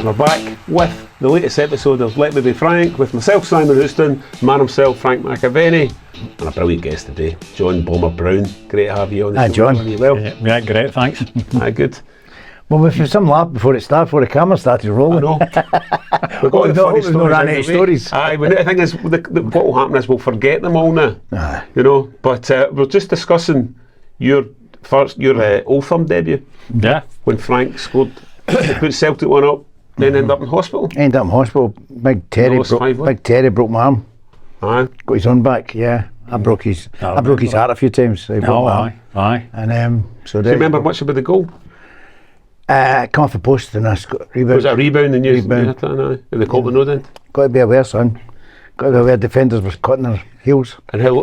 We're back with the latest episode of Let Me Be Frank with myself, Simon Houston, man himself, Frank McAvenny, and a brilliant guest today, John Bomber Brown. Great to have you on the show. Hi, John. Are you well? Yeah, great, thanks. Good. Well, we've had some laugh before the camera started rolling. I know. We've got no ran out of stories. Aye, but the thing is, what will happen is we'll forget them all now. Aye. You know, but we're just discussing your Old Firm debut. Yeah. When Frank scored, put Celtic one up, then ended up in hospital. Ended up in hospital. Big Terry broke my arm. Aye. Got his own back. Yeah, I broke his heart a few times. Aye. And so. Do you remember much about the goal? Come off the post and I rebound. Was it a rebound and you hit Rebound. it? And they called the node in? Got to be aware, son. Got to be aware defenders was cutting their heels. And how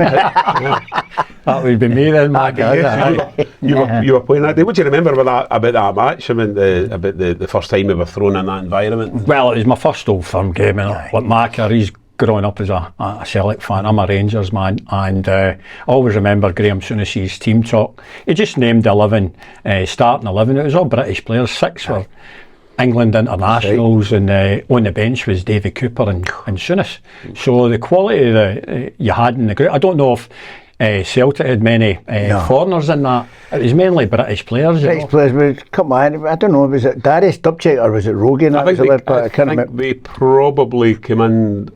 That would be me then, Mark. you were playing that day. What do you remember about that match? I mean, about the first time you were thrown in that environment? Well, it was my first Old Firm game, and like Mark, he's growing up as a Celtic fan. I'm a Rangers man, and I always remember Graham Souness' team talk. He just named 11, starting 11. It was all British players. 6 were England internationals, and on the bench was Davy Cooper and Souness. So the quality that you had in the group, I don't know if Celtic had many foreigners in that. It was mainly British players. British players, come on, I don't know, was it Darius Dubček or was it Rogan? I think they probably came in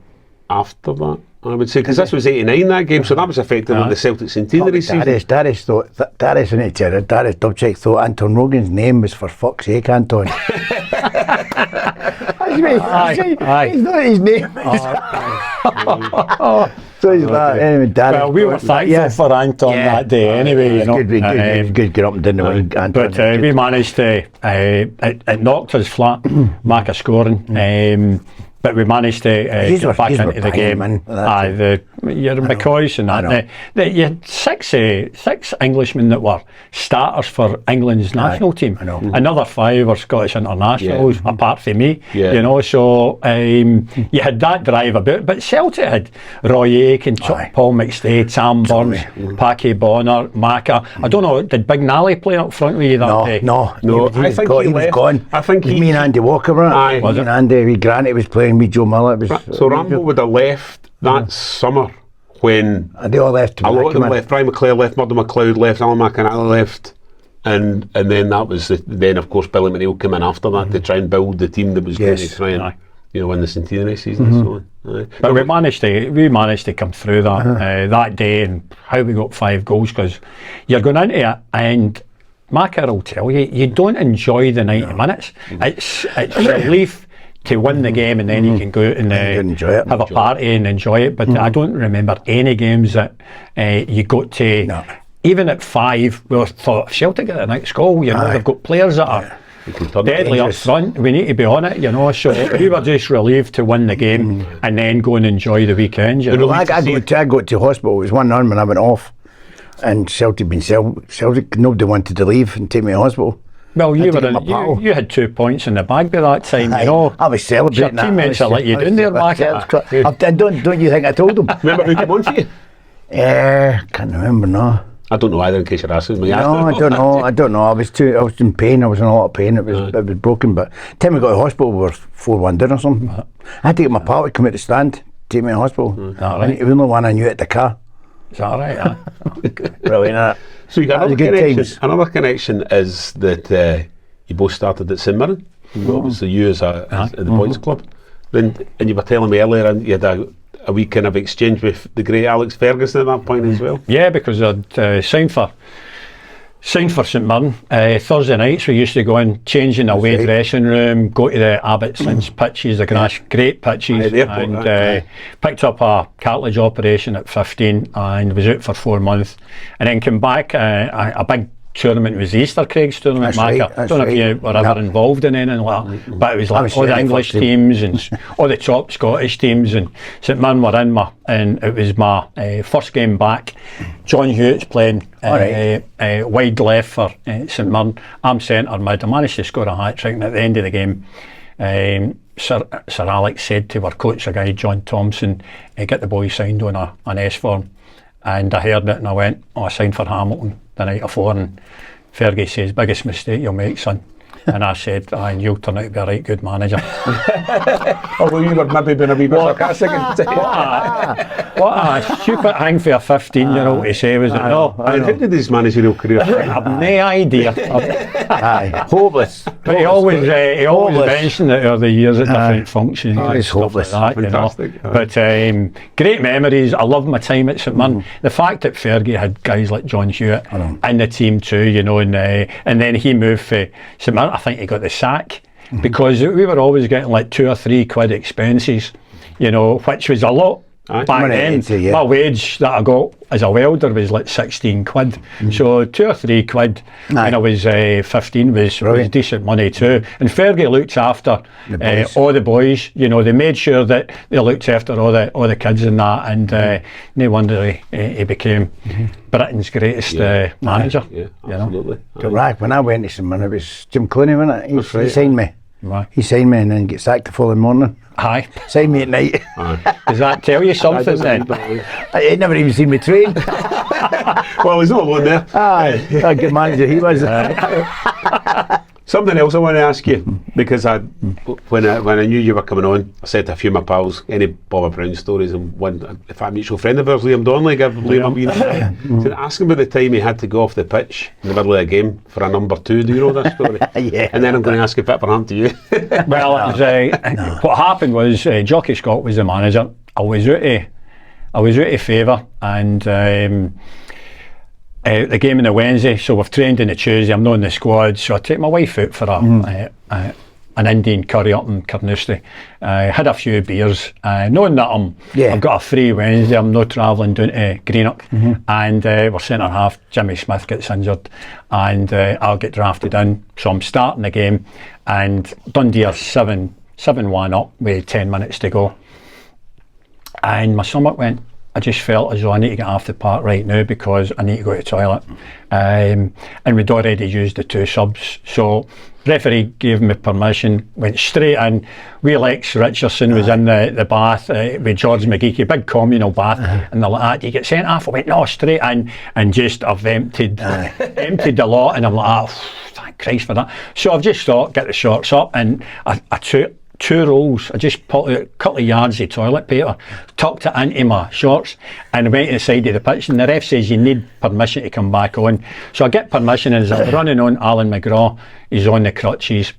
after that, I would say, because this was 89 that game, so that was effectively the Celtic centenary season. Darius Dubček thought Anton Rogan's name was for fuck's sake, Anton. He's not his name. So he's that. Anyway, Darius. Well, we were thankful for Anton that day anyway, you know. Good get up and down the wing, Anton. But we managed to, it knocked us flat, Mark a scoring. But we managed to get back into the game. You're McCoist and that. You had six Englishmen that were starters for England's national team. Another 5 were Scottish internationals, apart from me. You know, so you had that drive about. But Celtic had Roy Aitken, Paul McStay, Sam Burns, Packy Bonner, Macca. I don't know, did Big Nally play up front with you that day? No. I think he was gone. I think me and Andy Walker were it. Me and Andy, Granny was playing, me Joe Miller. So Rambo would have left that summer when they all left. A lot of them left. Brian McClare left, Murdo McLeod left, Alan McInally left, and then that was then of course Billy McNeil came in after that to try and build the team that was going to try and win the centenary season and so on. But we managed to come through that that day, and how we got 5 goals, because you're going into it and Macca will tell you, you don't enjoy the 90 minutes. It's relief to win the game, and then you can go out and have a party and enjoy it. But I don't remember any games that you got to, even at 5, we thought, if Celtic get the next goal, you know, they've got players that are deadly up front, we need to be on it, you know. So we were just relieved to win the game and then go and enjoy the weekend. You know? I got to hospital, it was 1-1 when I went off, and Celtic, nobody wanted to leave and take me to hospital. Well, you had 2 points in the bag by that time, you know. I was celebrating that. Your teammates are let you down there, Mark. Don't you think I told them? Remember who came on for you? Can't remember, no. I don't know either, in case you're asking me. No, I don't know. I was in pain. I was in a lot of pain. It was broken. But time we got to hospital, we were 4-1 down or something. I had to get my pal to come out the stand, take me to hospital. He was the only one I knew at the car. Is that right? Brilliant. So you got another connection is that you both started at St Mirren. Obviously you as the boys club. Then, and you were telling me earlier, and you had a wee kind of exchange with the great Alex Ferguson at that point as well. Yeah, because I'd signed for St Mirren. Thursday nights we used to go in, change in the away dressing room, go to the Abbotson's pitches, the grass, great pitches, and picked up a cartilage operation at 15 and was out for 4 months, and then came back. A big tournament was the Easter Craig's tournament. I don't know if you were ever involved in anything like that, but it was like all the English teams and all the top Scottish teams, and St Mirren were in and it was my first game back. John Hewitt's playing wide left for St Mirren. I'm centre mid. I managed to score a hat-trick, and at the end of the game Sir Alex said to our coach, a guy John Thompson, get the boys signed on an S form. And I heard it and I went, I signed for Hamilton the night before, and Fergie says, biggest mistake you'll make, son. And I said, and you'll turn out to be a right good manager. Although you were maybe being a wee bit sarcastic. What a stupid thing for a 15-year-old to say, was it not? And how did his managerial career start? I've no idea. Hopeless. But he always mentioned it over the years at different functions. It's hopeless. Like that, Fantastic. you know. But great memories. I love my time at St Mirren. The fact that Fergie had guys like John Hewitt in the team too, you know, and then he moved for St Mirren. I think he got the sack because we were always getting like £2 or £3 expenses, you know, which was a lot. Back then, my wage that I got as a welder was like 16 quid. So £2 or £3 when I was 15 was decent money too. And Fergie looked after all the boys. You know, they made sure that they looked after all the kids and that. And no wonder he became Britain's greatest manager. Yeah, absolutely. Right, when I went to St Mirren, it was Jim Clooney, wasn't it? He signed me. Right. He signed me and then get sacked the following morning. Aye. Signed me at night. Does that tell you something then? He'd never even seen me train. Well, he's not alone there. Aye, a good manager he was. Something else I want to ask you, because when I knew you were coming on, I said to a few of my pals, any Bobby Brown stories, and one, in fact, a mutual friend of ours, Liam Donnelly, gave Liam a wee so ask him about the time he had to go off the pitch in the middle of a game for a number 2. Do you know that story? Yeah. And then I'm going to ask if it ever happened to you. Well, it was, what happened was Jockey Scott was the manager. I was out of favour, and the game on the Wednesday, so we've trained on the Tuesday. I'm not in the squad, so I take my wife out for an Indian curry up in Carnoustie. Had a few beers, knowing that I've got a free Wednesday. I'm not travelling down to Greenock, and our centre half Jimmy Smith gets injured, and I'll get drafted in. So I'm starting the game, and Dundee are 7-1 up with 10 minutes to go, and my stomach went. I just felt as though I need to get off the park right now because I need to go to the toilet. And we'd already used the 2 subs. So referee gave me permission, went straight in. Wee Lex Richardson was in the bath with George McGeechy, big communal bath, and they're like that, you get sent off. I went, no, straight in, and just I've emptied the lot, and I'm like, thank Christ for that. So I've just thought, get the shorts up, and I took 2 rolls. I just pulled out a couple of yards of toilet paper, tucked it into my shorts, and went to the side of the pitch. And the ref says you need permission to come back on. So I get permission, and as I'm running on, Alan McGraw is on the crutches.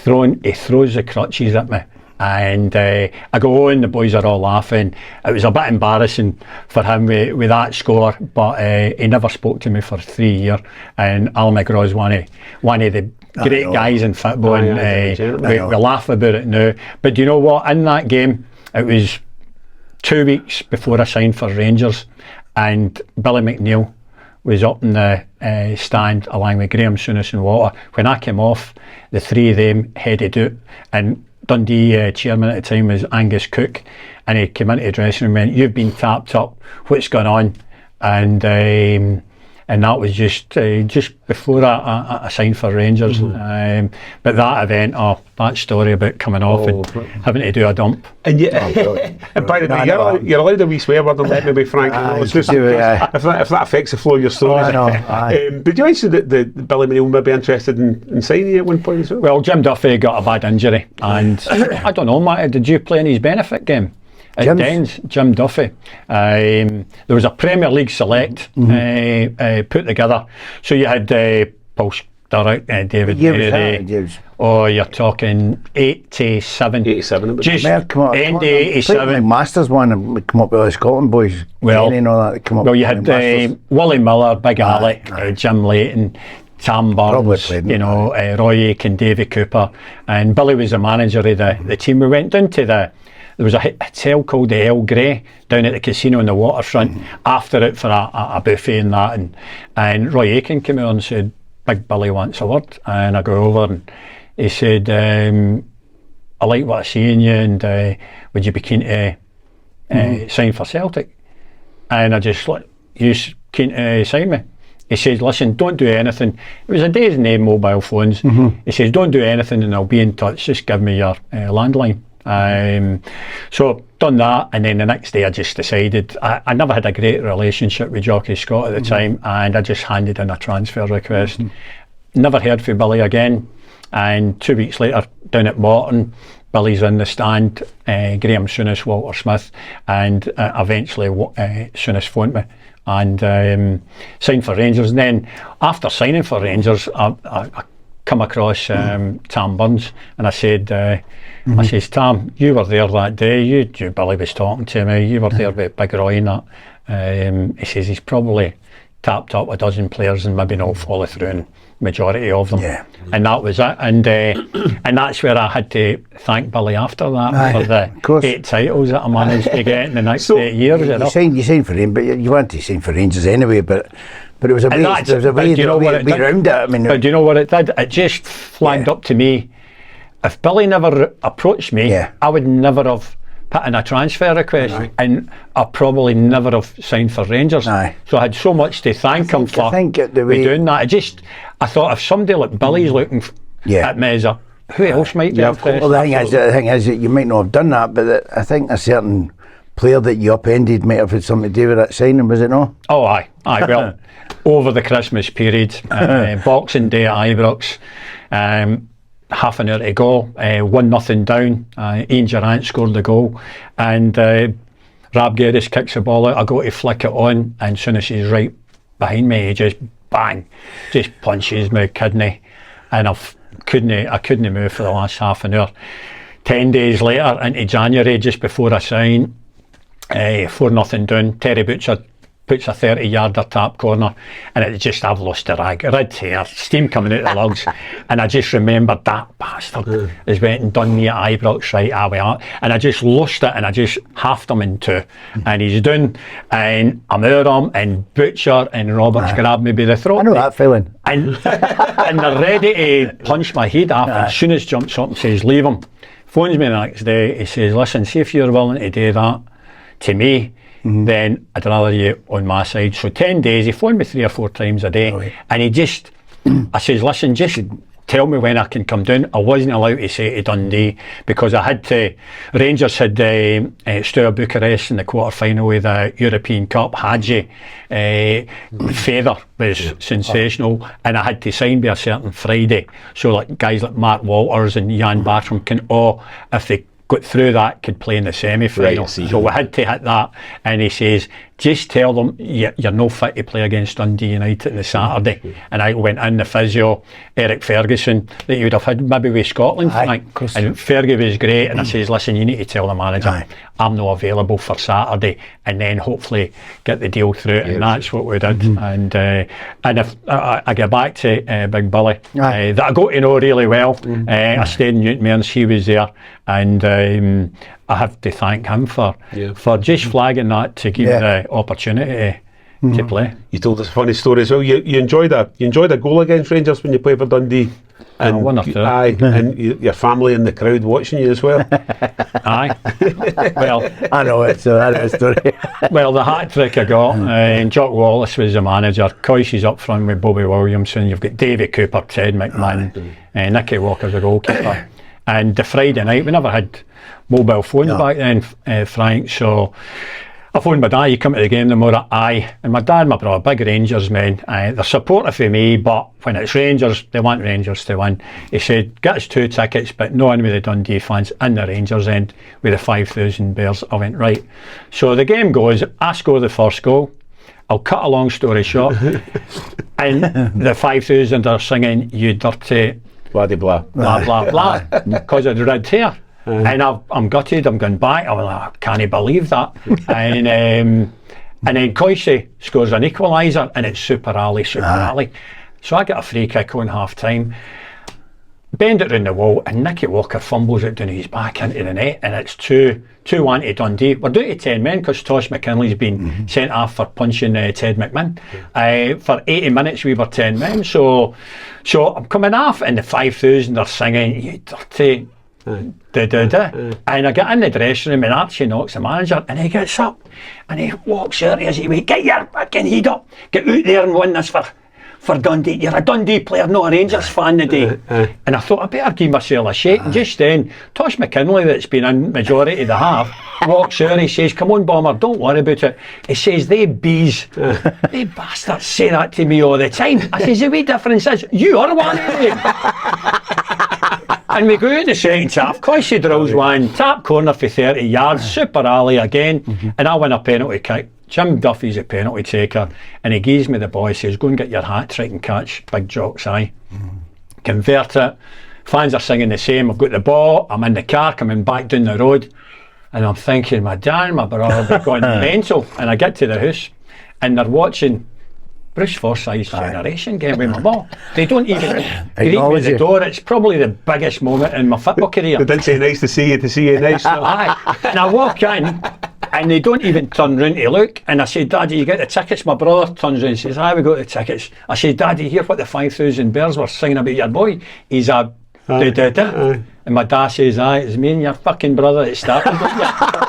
He throws the crutches at me. And I go on, the boys are all laughing. It was a bit embarrassing for him with that score, but he never spoke to me for 3 years. And Alan McGraw is one of the great guys in football, and we laugh about it now. But do you know what? In that game, it was 2 weeks before I signed for Rangers, and Billy McNeil was up in the stand along with Graham Souness and Water. When I came off, the 3 of them headed out, and Dundee chairman at the time was Angus Cook, and he came into the dressing room and went, "You've been tapped up, what's going on?" And that was just before I signed for Rangers. But that event, that story about coming off and having to do a dump. And and by the way, you're allowed a wee swear word, and let me be frank. It's just, if that affects the flow of your stories. But you mentioned that the Billy McNeil may be interested in signing you at one point as well? Well, Jim Duffy got a bad injury, and I don't know, Matt, did you play in his benefit game? At Dens, Jim Duffy. There was a Premier League select put together. So you had Paul Sturrock, David Murray. Oh, you're talking 87. 87. Just end of 87. Masters one, and we come up with all the Scotland boys. Well, and all that, come up you had Willie Miller, Big Alec, Jim Layton, Tam Burns, Roy Aitken, Davy Cooper, and Billy was the manager of the team. We went down to there was a hotel called the El Grey down at the casino on the waterfront after it for a buffet and that, and Roy Aitken came out and said, "Big Billy wants a word," and I go over and he said, "I like what I see in you, and would you be keen to sign for Celtic?" And I just like, "You keen to sign me?" He says, "Listen, don't do anything." It was a day's name, mobile phones. He says, "Don't do anything and I'll be in touch, just give me your landline." So done that, and then the next day I just decided I never had a great relationship with Jockey Scott at the time, and I just handed in a transfer request. never heard from Billy again. And 2 weeks later, down at Morton, Billy's in the stand, Graham Souness, Walter Smith, and eventually Souness phoned me and signed for Rangers. And then after signing for Rangers, I come across Tam Burns, and I said, I says, Tam, you were there that day, Billy was talking to me, you were there with Big Roy and that. He says he's probably tapped up a dozen players and maybe not follow through in majority of them. Yeah. And that was it. And that's where I had to thank Billy after that for the 8 titles that I managed to get in the next 8 years. You signed for Rangers, but you wanted to sign for Rangers anyway, but it was a way, around it. I mean, but do you know what it did? It just flagged up to me. If Billy never approached me, I would never have put in a transfer request, and I probably never have signed for Rangers. So I had so much to thank him for doing that. I thought if somebody like Billy's looking at me as a, who else might be? Well, the thing is that you might not have done that, but I think a certain player that you upended might have had something to do with that signing, was it not? Oh, aye. Well, over the Christmas period, Boxing Day at Ibrox, half an hour to go, 1-0 down. Ian Durrant scored the goal, and Rab Douglas kicks the ball out. I go to flick it on, and Souness is right behind me. He just bang, just punches my kidney, and I couldn't move for the last half an hour. 10 days later, into January, just before I sign, 4-0 down. Terry Butcher puts a 30-yarder tap corner, and I've lost a rag. Red hair, steam coming out of the lugs, and I just remembered that bastard has went and done me at Ibrox, right, we are. And I just lost it, and I just halved him in two. And he's done, and I'm out of him, and Butcher and Roberts grabbed me by the throat. I know that feeling. And they're ready to punch my head off, and Souness jumps up and says, leave him. Phones me the next day, he says, listen, see if you're willing to do that to me, then I'd rather you on my side. So 10 days, he phoned me 3 or 4 times a day, and he just, I says, listen, just tell me when I can come down. I wasn't allowed to say to Dundee because I had to, Rangers had Steaua Bucharest in the quarter-final of the European Cup. Hadji, Feather was sensational, and I had to sign by a certain Friday. So like guys like Mark Walters and Jan Bartram can all, if they got through that, could play in the semi-final. So we had to hit that, and he says, just tell them you're no fit to play against Dundee United on the Saturday. And I went in, the physio, Eric Ferguson, that you would have had maybe with Scotland tonight. And Fergie was great, and I says, listen, you need to tell the manager I'm not available for Saturday, and then hopefully get the deal through. And that's what we did. And if I get back to Big Billy, that I got to know really well. I stayed in Newton Mearns, he was there, and I have to thank him for just flagging that to give me the opportunity to play. You told us a funny story as well. You enjoyed a goal against Rangers when you played for Dundee. And one or two. And your family in the crowd watching you as well. Aye. Well, I know it's a story. Well, the hat trick I got, and Jock Wallace was the manager. McCoist is up front with Bobby Williamson. You've got Davy Cooper, Ted McMahon, Nicky Walker's a goalkeeper. And the Friday night, we never had mobile phones back then, Frank. So I phoned my dad, you come to the game tomorrow? Aye. And my dad and my brother, big Rangers men, they're supportive of me, but when it's Rangers, they want Rangers to win. He said, get us 2 tickets, but no one with the Dundee fans in the Rangers end with the 5,000 bears. I went, right. So the game goes, I score the first goal. I'll cut a long story short. And the 5,000 are singing, you dirty blah blah blah blah blah, because of the red hair. And I'm gutted. I'm going back. I'm like, I can't believe that. And then Coisey scores an equaliser, and it's Super Ali. So I get a free kick on half time, bend it round the wall, and Nicky Walker fumbles it down his back into the net, and it's 2-1 to Dundee. We're down to 10 men because Tosh McKinley's been sent off for punching Ted McMahon. For 80 minutes we were 10 men. So I'm coming off, and the 5,000 are singing, you dirty and I get in the dressing room, and Archie knocks the manager, and he gets up and he walks out as he went, get your fucking head up, get out there and win this for for Dundee. You're a Dundee player, not a Rangers fan today. And I thought, I better give myself a shake. And just then, Tosh McKinley, that's been in majority of the half, walks out, he says, come on, Bomber, don't worry about it. He says, they bees, they bastards say that to me all the time. I says, the wee difference is, you are one of them. And we go out in the second half, McCoist drills one, tap corner for 30 yards, super alley again, and I win a penalty kick. Jim Duffy's a penalty taker, and he gives me the ball, says, go and get your hat trick and catch Big Jock's eye. Convert it. Fans are singing the same. I've got the ball, I'm in the car coming back down the road, and I'm thinking, my dad and my brother, they're going mental. And I get to the house, and they're watching Bruce Forsyth's Generation game with my ball. They don't even greet me at the door. It's probably the biggest moment in my football career. They didn't say nice to see you nice. No. Aye. And I walk in, and they don't even turn round to look. And I say, Daddy, you get the tickets? My brother turns round and says, aye, we got the tickets. I say, Daddy, you hear what the 5,000 bears were singing about your boy? He's a da-da-da. And my dad says, aye, it's me and your fucking brother that started it.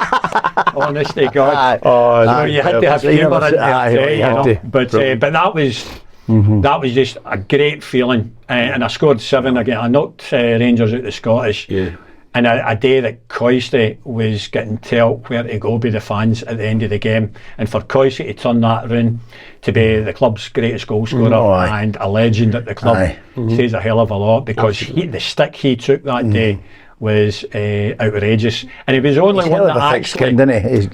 Honest to God. So you had to have humour in there, you know. But that was just a great feeling. And I scored 7 again. I knocked Rangers out the Scottish. Yeah. And a day that Coisty was getting told where to go by the fans at the end of the game, and for Coisty to turn that round to be the club's greatest goal scorer and a legend at the club says a hell of a lot, because the stick he took that day was outrageous, and it was only one that actually.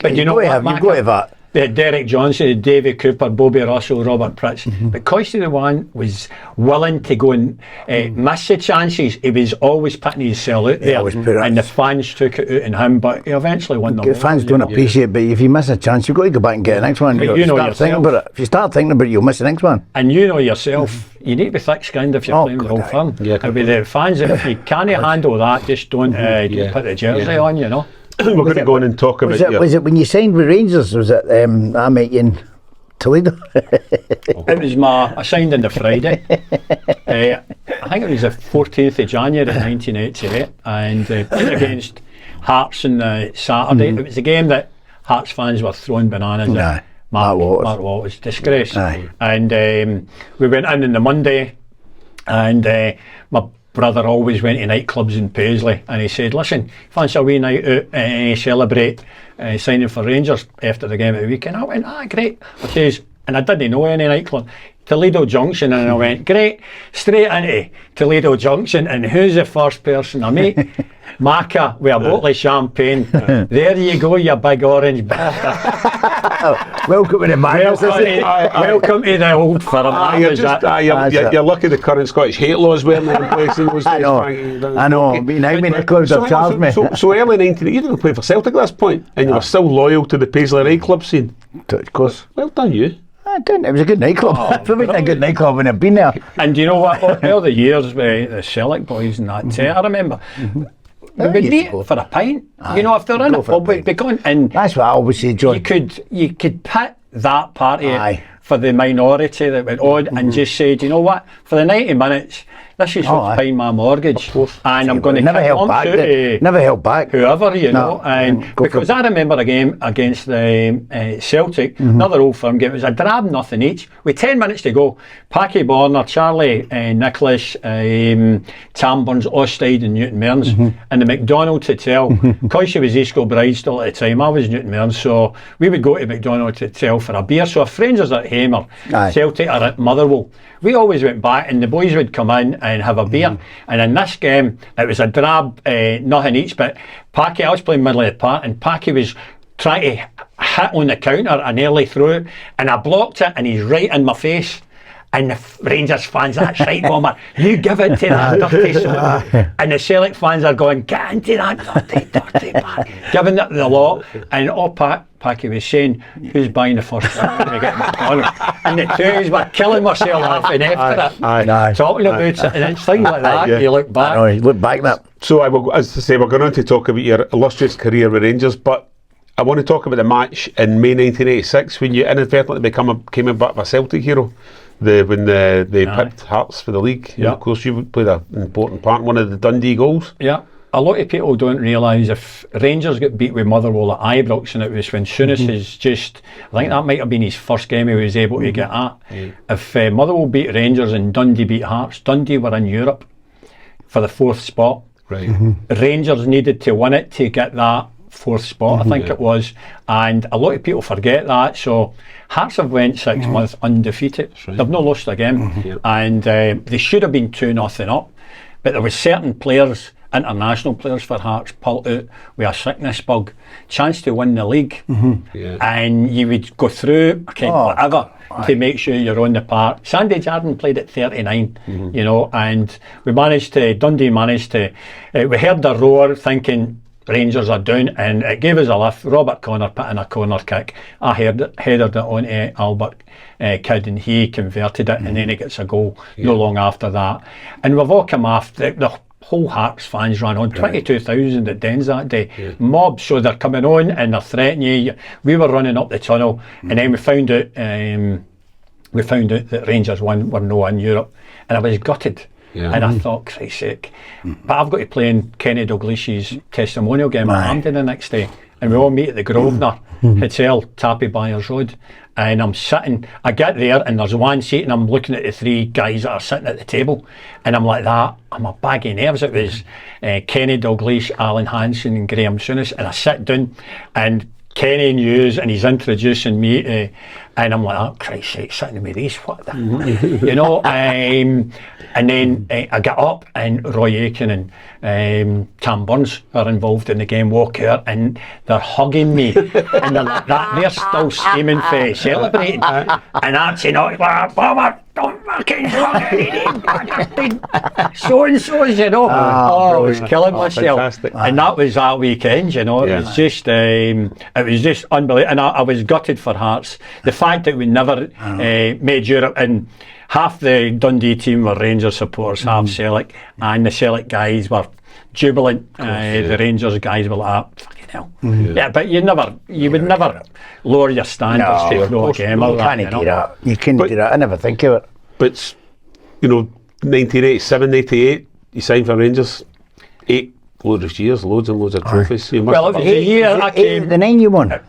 But you know what, you've got to that. They had Derek Johnson, Davy Cooper, Bobby Russell, Robert Pritz. But Coisty the one was willing to go and miss the chances. He was always putting his cell out there, and the fans took it out on him, but he eventually won the fans don't appreciate it, but if you miss a chance, you've got to go back and get the next one. You know yourself. Thinking about it. If you start thinking about it, you'll miss the next one. And you know yourself, you need to be thick-skinned if you're playing the whole firm. With the fans, if you can't handle that, just don't put the jersey on, you know. We're going to go on and talk about was it when you signed with Rangers? Was it I met you in Toledo? It was I signed on the Friday. I think it was the 14th of January 1988, and played against Hearts on the Saturday. It was a game that Hearts fans were throwing bananas at. Mark Waters, disgrace. And we went in on the Monday, and my brother always went to nightclubs in Paisley, and he said, listen, fancy a wee night out, celebrate signing for Rangers after the game at the weekend. I went, great. I says, and I didn't know any nightclub. Toledo Junction, and I went, great, straight into Toledo Junction, and who's the first person I meet? Macca with a bottle of champagne. There you go, you big orange bastard. Welcome to the madness. Welcome to the old firm. You're lucky the current Scottish hate laws weren't in place in those days. I know. Nightclubs have charged me. So early 19, you didn't play for Celtic at this point, and you were still loyal to the Paisley nightclub scene. Of course. Well done, you. I didn't. It was a good nightclub. It was a good nightclub when I've been there. And you know what? All the years with the Celtic boys and that, I remember. We would meet for a pint. You know, if they're in a pub, we'd be going. And that's what I always say, John. You could pit that party for the minority that went on and just say, do you know what? For the 90 minutes, this is what's paying my mortgage, and I'm going to never held back. Whoever, you know, and because I remember a game against the Celtic, another old firm game. It was a drab nothing each with 10 minutes to go. Packy Borner, Charlie Nicholas, Tam Burns, Ostide, and Newton Mearns, and the McDonald's Hotel. Coisty was East Kilbride still at the time. I was Newton Mearns, so we would go to McDonald's Hotel for a beer. So if Rangers are at Hamer, Celtic are at Motherwell, we always went back, and the boys would come in and have a beer. And in this game, it was a drab nothing each, but Packy, I was playing middle of the park, and Packy was trying to hit on the counter an early throw, and I blocked it, and he's right in my face. And the Rangers fans, that's right, Bomber, you give it to that dirty son. And the Celtic fans are going, get into that dirty man, giving it the lot. And Packy was saying, who's buying the first drink when we get McDonald's? And the two of us were killing myself laughing after it, talking about it, and it's things like that. You look back. You look back at that. So as I say, we're going on to talk about your illustrious career with Rangers, but I want to talk about the match in May 1986 when you inadvertently came a bit of a Celtic hero. When they picked Hearts for the league. And of course, you played an important part in one of the Dundee goals. Yeah. a lot of people don't realise if Rangers get beat with Motherwell at Ibrox, and it was when Souness is just, I think that might have been his first game he was able to get at. If Motherwell beat Rangers and Dundee beat Hearts, Dundee were in Europe for the 4th spot. Right. Rangers needed to win it to get that 4th spot, I think it was, and a lot of people forget that. So Hearts have went 6 months undefeated. Right. They've not lost a game, and they should have been 2-0 up, but there were certain players, international players for Hearts, pulled out with a sickness bug, chance to win the league, and you would go through whatever to make sure you're on the park. Sandy Jardine played at 39, you know, and Dundee managed to, we heard the roar thinking Rangers are down, and it gave us a lift. Robert Connor put in a corner kick. I headed it onto Albert Kidd, and he converted it, and then he gets a goal no long after that. And we've all come off, the whole Hearts fans ran on, 22,000 at Dens that day. Mob, so they're coming on and they're threatening you. We were running up the tunnel, and then we found out that Rangers were no in Europe, and I was gutted. And I thought, Christ's sake. But I've got to play in Kenny Dalglish's testimonial game at Hampden the next day, and we all meet at the Grosvenor Hotel, Tappy Byers Road, and I'm sitting, I get there and there's one seat, and I'm looking at the 3 guys that are sitting at the table, and I'm like that, I'm a bag of nerves. It was Kenny Dalglish, Alan Hansen and Graham Souness, and I sit down and Kenny News, and he's introducing me to, and I'm like, oh Christ's sake, sitting with these, what the you know, and then I get up, and Roy Aiken and Cam Burns are involved in the game, walk out, and they're hugging me, and they're like that, they're still screaming for celebrating, and that's, you know, like, don't fucking so-and-so's, you know. I was killing myself. Fantastic. And that was that weekend, you know. It was just unbelievable. And I was gutted for Hearts. The fact that we never made Europe, and half the Dundee team were Rangers supporters, half Celtic, and the Celtic guys were jubilant. The Rangers guys were like, fucking hell. Yeah, but you would never lower your standards to throw a game or that. You can't do that. You can't do that. I never think of it. But, you know, 1987, 88, you signed for Rangers. 8 glorious years, loads and loads of trophies. Well, it was the year I came. The 9 you won. I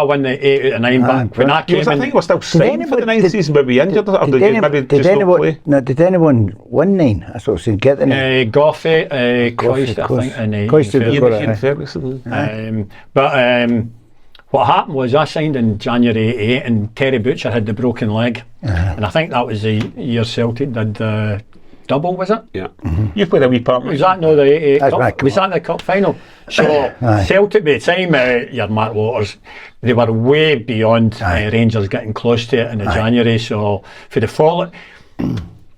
won the 8 out of 9, but when I came in, I think we're still signed for the 9th season, but we injured or did anyone win 9? That's what I was saying. Get the 9. Goffey, McCoist, I think, and Ian Ferguson. But what happened was I signed in January 88, and Terry Butcher had the broken leg, and I think that was the year Celtic did double, was it? Yeah. You played a wee part. Was that no the 88 cup? Was that the cup final? So Celtic by the time your Matt Waters, they were way beyond Rangers getting close to it in the January. So for the fall,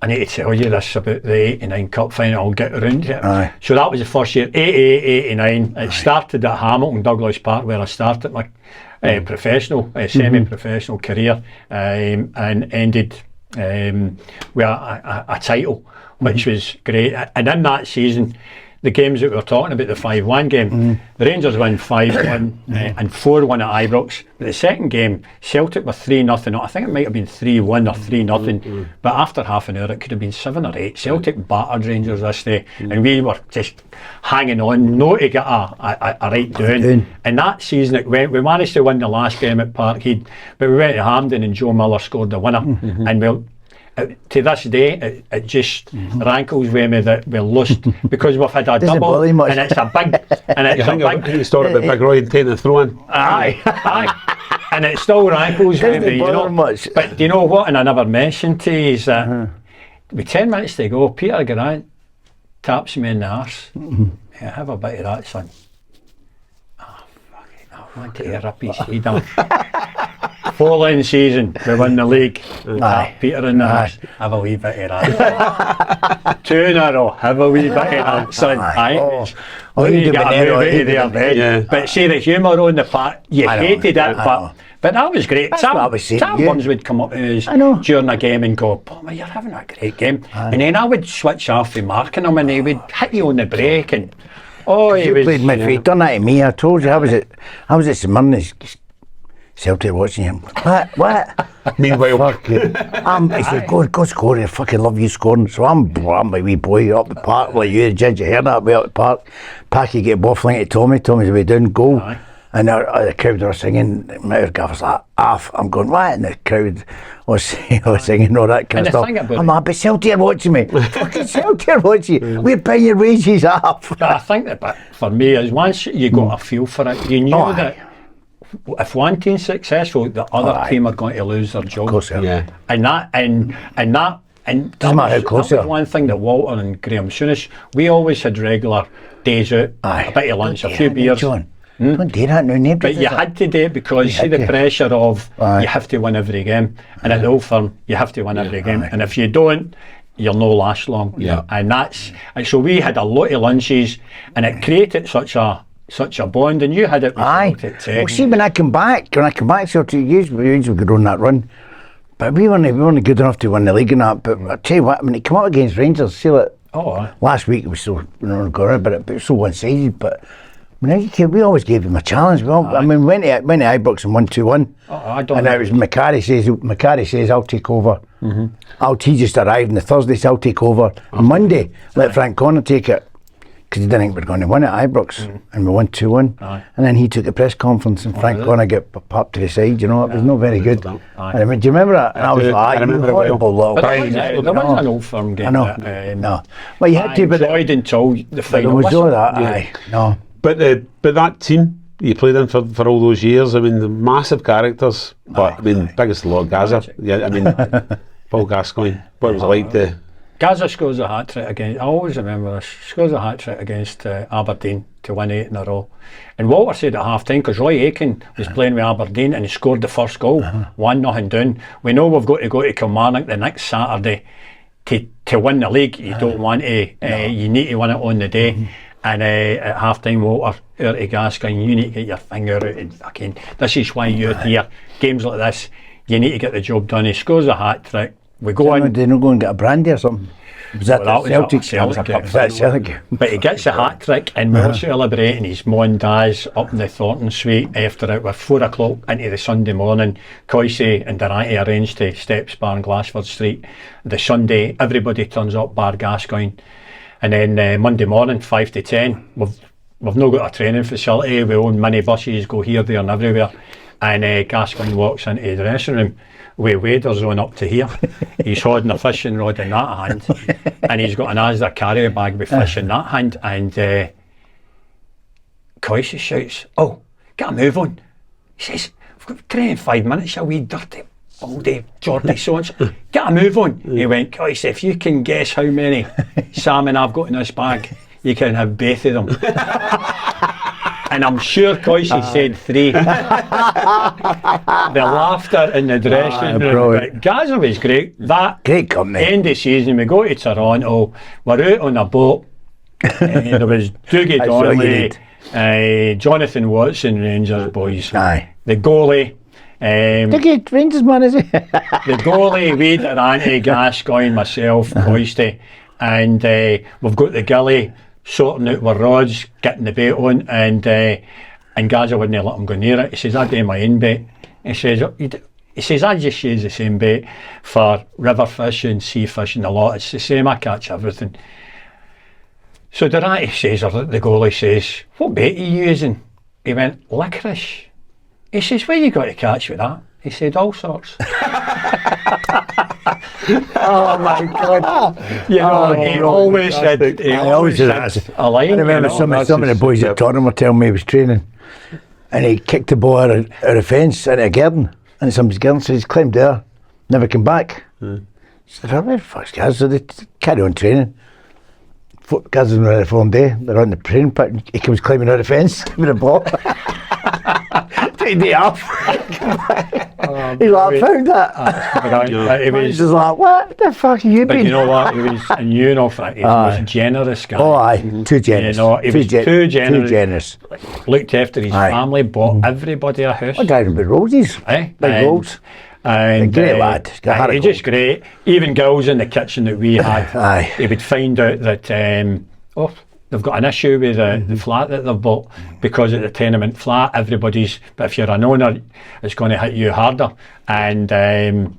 I need to tell you this about the 89 cup final. I'll get around to it. So that was the first year, 88, 89. It started at Hamilton Douglas Park, where I started my professional, semi-professional career, and ended with a title, which was great. And in that season, the games that we were talking about, the 5-1 game, the Rangers won 5-1 and 4-1 at Ibrox. But the second game, Celtic were 3-0. I think it might have been 3-1 or 3-0. But after half an hour, it could have been 7 or 8. Celtic battered Rangers this day, and we were just hanging on, not to get a right down. And that season, we managed to win the last game at Parkhead, but we went to Hampden, and Joe Miller scored the winner. And to this day, it just rankles with me that we lost because we've had a double, and it's a big, and it's a big. You started with Big Roy and taking the throw in. Aye, and it still rankles with me, you know. Much. But do you know what? And I never mentioned to you is that with 10 minutes to go, Peter Grant taps me in the arse. Yeah, have a bit of that, son. I want to rip his head off. Following season, we won the league. Peter in the house, have a wee bit of that. 2 in a row, have a wee bit of that, son. You get a move out of there, then. But see the humour on the part, you hated it, but that was great. Sam Burns would come up to us during a game and go, Paul, you're having a great game. And then I would switch off for marking him, and he would hit you on the break. And you played midfield, done that to me. I told you, I was at St Mirren. Celtic watching him. What? Meanwhile, Fuck you. He said, go score. I fucking love you scoring. So I'm my wee boy up the park like you, ginger hair that way up the park. Packy get a ball fling to Tommy. Tommy's way down, goal. Aye. And the crowd are singing. My gaffer's like, off. I'm going, what? And the crowd was singing all that kind of stuff. I'm like, but Celtic are watching me. Fucking Celtic are watching you. We're paying your wages off. But I think that for me is once you got a feel for it, you knew that if one team's successful, the other team are going to lose their job. Of course, yeah. And that Doesn't matter how close that they was are. one thing that Walter and Graham Souness, we always had regular days out, a bit of lunch, a few beers. John. Don't do that now, nobody. But you had to do it because see the pressure of you have to win every game, and at the Old Firm you have to win every game, and if you don't, you'll no last long. And so we had a lot of lunches, and it created such a bond, and you had it with Celtic too. Well, see, when I come back, Celtic, we could run that run, but we weren't good enough to win the league and that. But I tell you what, when it came up against Rangers, see, like last week it was so going, but it was so one-sided, but. We always gave them a challenge. We went to Ibrox and won 2-1. And it was Macari says, I'll take over. He just arrived on the Thursday, so I'll take over. On Monday, let Frank Connor take it. Because he didn't think we were going to win at Ibrox. And we won 2-1. And then he took the press conference and Frank Connor got popped to the side. You know, it was not very good. I mean, do you remember that? And I was like, you horrible little guy. There was an Old Firm game. No. Well, you had to, but enjoyed until the final. There was all that, No. But that team you played in for all those years, I mean, the massive characters. But I mean, biggest of all, Gazza. Yeah, I mean, Paul Gascoigne. What was it like to? Gazza scores a hat trick against. I always remember this. Scores a hat trick against Aberdeen to win 8 in a row. And Walter said at half time, because Roy Aitken was playing with Aberdeen and he scored the first goal, 1-0 down. We know we've got to go to Kilmarnock the next Saturday to win the league. You don't want to. You need to win it on the day. And at half time, Walter, out to Gascoigne, you need to get your finger out and fucking, this is why you're here. Games like this, you need to get the job done. He scores a hat trick. We go in. Did not go and get a brandy or something? Was that Celtic? Celtic. But he gets a hat trick and we're celebrating his mum dies up in the Thornton suite after it was 4 o'clock into the Sunday morning. Coisy and Durante arranged to Steps Bar in Glassford Street. The Sunday, everybody turns up, bar Gascoigne. And then Monday morning, 5 to 10, we've not got a training facility. We own mini buses, go here, there and everywhere. And Gascoigne walks into the dressing room with waders on up to here. He's holding a fishing rod in that hand. And he's got an Asda carrier bag with fish in that hand. And Coisy shouts, "Oh, get a move on." He says, "We've got 3 and 5 minutes, you wee dirty all day Geordie Sons. Get a move on." He went, "Coisy, if you can guess how many salmon I've got in this bag, you can have both of them." And I'm sure Coisy said 3. The laughter in the dressing room. But Gazza was great. That great company. End of season, we go to Toronto, we're out on a boat. There was Dougie Donnelly, Jonathan Watson, Rangers boys. The goalie. Dougie, Rangers man, is he? The goalie, we Durante, Gascoigne, myself, Coisty, and we've got the gilly sorting out our rods, getting the bait on, and Gazza wouldn't let him go near it. He says, "I do my own bait." He says, "I just use the same bait for river fishing, sea fishing, a lot. It's the same. I catch everything." So Durante says, or the goalie says, "What bait are you using?" He went, "Licorice." He says, "What you got to catch with that?" He said, "All sorts." Oh my God! You know, he always said a line. I remember some of the boys at Tottenham were telling me he was training, and he kicked the ball out of the fence into a garden, and somebody's garden, so he's climbed there, never came back. He said, "Oh, where the fuck's Gaz?" So they carry on training. Gaz is on the following day. They're on the training pitch. He comes climbing out of the fence with a ball. Take the off. He's like, "I found that." He was just like, "What the fuck have you been?" But you know what? He was, and you know, he was a generous guy. Oh, aye, too generous. You know, he was too generous. Looked after his Aye. family, bought everybody a house. What guy with roses? Big rolls. And great lad. He's just great. Even girls in the kitchen that we had, Aye. he would find out that they've got an issue with the flat that they've bought because it's a tenement flat. But if you're an owner, it's going to hit you harder. And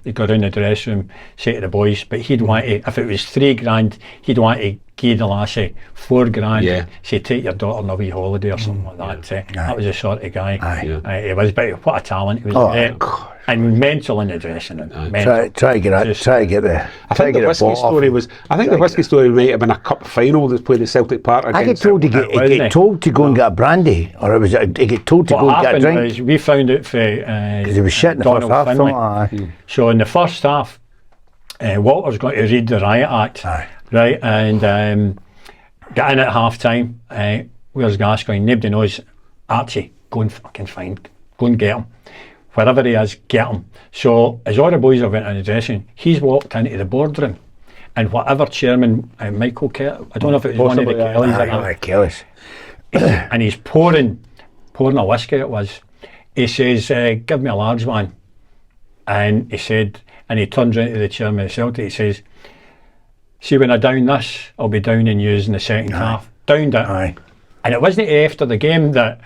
he'd go down the dressing room, say to the boys, but he'd want to, if it was $3,000, he'd want to give the lassie $4,000. Say, take your daughter on a wee holiday or something like that. That was the sort of guy. He was, but what a talent. He was and mental in the dressing room. Try to get the. I think the whiskey story was. I think the whiskey story might have been a cup final that's played at Celtic Park. I get told to get told to go and get a brandy, or it was he get told to go and get a drink. Is we found out for because he was shit in the first half. So in the first half, Walter's going to read the Riot Act, right, and get in at half time. Where's Gascoigne? Nobody knows. Archie, go and fucking go and get him. Wherever he is, get him. So as all the boys have went in the dressing, he's walked into the boardroom, and whatever chairman, Michael Kelly, I don't know if it was one of the Kellys, and he's pouring a whiskey it was. He says, give me a large one. And he said, and he turns around to the chairman of Celtic, he says, see, when I down this, I'll be downing you in the second half. Downed it. And it wasn't after the game that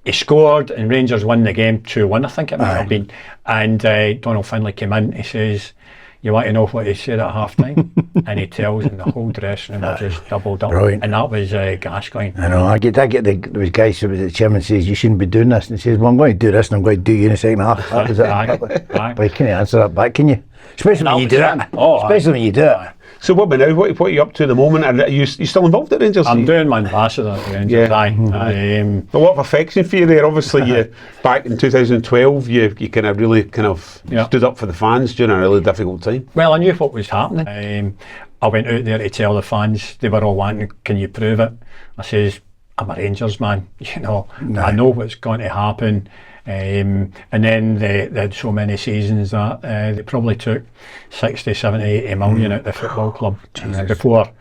he scored and Rangers won the game 2-1, I think it might have been. And Donald Finlay came in, he says, you want to know what he said at half time? And he tells him the whole dressing room were just doubled up. Brilliant. And that was Gascoigne. I know, I get there was guys who was the chairman says, you shouldn't be doing this. And he says, well, I'm going to do this and I'm going to do you in the second half. That was it. But you can't answer that back, can you? Especially when you do it. Especially when you do it. So what about now? What are you up to at the moment? Are you still involved at Rangers? I'm doing my ambassador at Rangers. A lot of affection for you there. Obviously, you back in 2012, you kind of stood up for the fans during a really difficult time. Well, I knew what was happening. I went out there to tell the fans. They were all wanting, can you prove it? I says, I'm a Rangers man. I know what's going to happen. And then they had so many seasons that they probably took 60, 70, 80 million out of the football club before